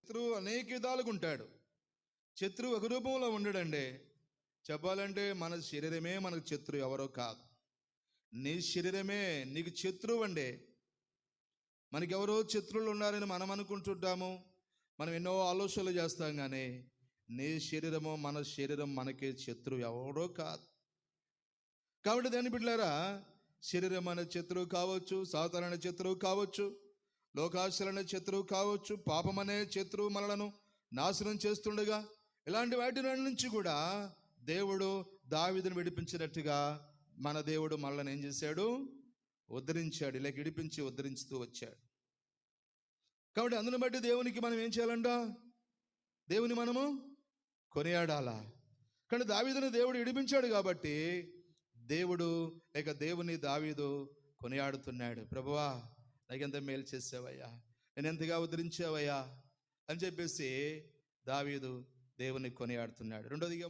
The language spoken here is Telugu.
శత్రువు అనేక విధాలుగా ఉంటాడు. శత్రువు ఒక రూపంలో ఉండడండి. చెప్పాలంటే మన శరీరమే మనకు శత్రువు, ఎవరో కాదు. నీ శరీరమే నీకు శత్రువు అండి. మనకెవరో శత్రువులు ఉన్నారని మనం అనుకుంటుంటాము. మనం ఎన్నో ఆలోచనలు చేస్తాం, కానీ నీ శరీరము మన శరీరం మనకే శత్రువు, ఎవరో కాదు. కాబట్టి దాని బిడ్డలారా, శరీరం అనే శత్రువు కావచ్చు, సాతాను అనే శత్రువు కావచ్చు, లోకాశలనే శత్రువు కావచ్చు, పాపం అనే శత్రువు మనలను నాశనం చేస్తుండగా, ఇలాంటి వాటి నుంచి కూడా దేవుడు దావీదును విడిపించినట్టుగా మన దేవుడు మనల్ని ఏం చేశాడు? ఉద్ధరించాడు. ఇలా విడిపించి ఉద్ధరించుతూ వచ్చాడు. కాబట్టి అందుని బట్టి దేవునికి మనం ఏం చేయాలంట? దేవుని మనము కొనియాడాలా. కానీ దావీదుని దేవుడు విడిపించాడు కాబట్టి దేవుని దావీదు కొనియాడుతున్నాడు. ప్రభువా, నాకెంత మేలు చేసావయ్యా, నేను ఎంతగా ఉద్ధరించావయ్యా అని చెప్పేసి దావీదు దేవుని కొనియాడుతున్నాడు. రెండోదిగా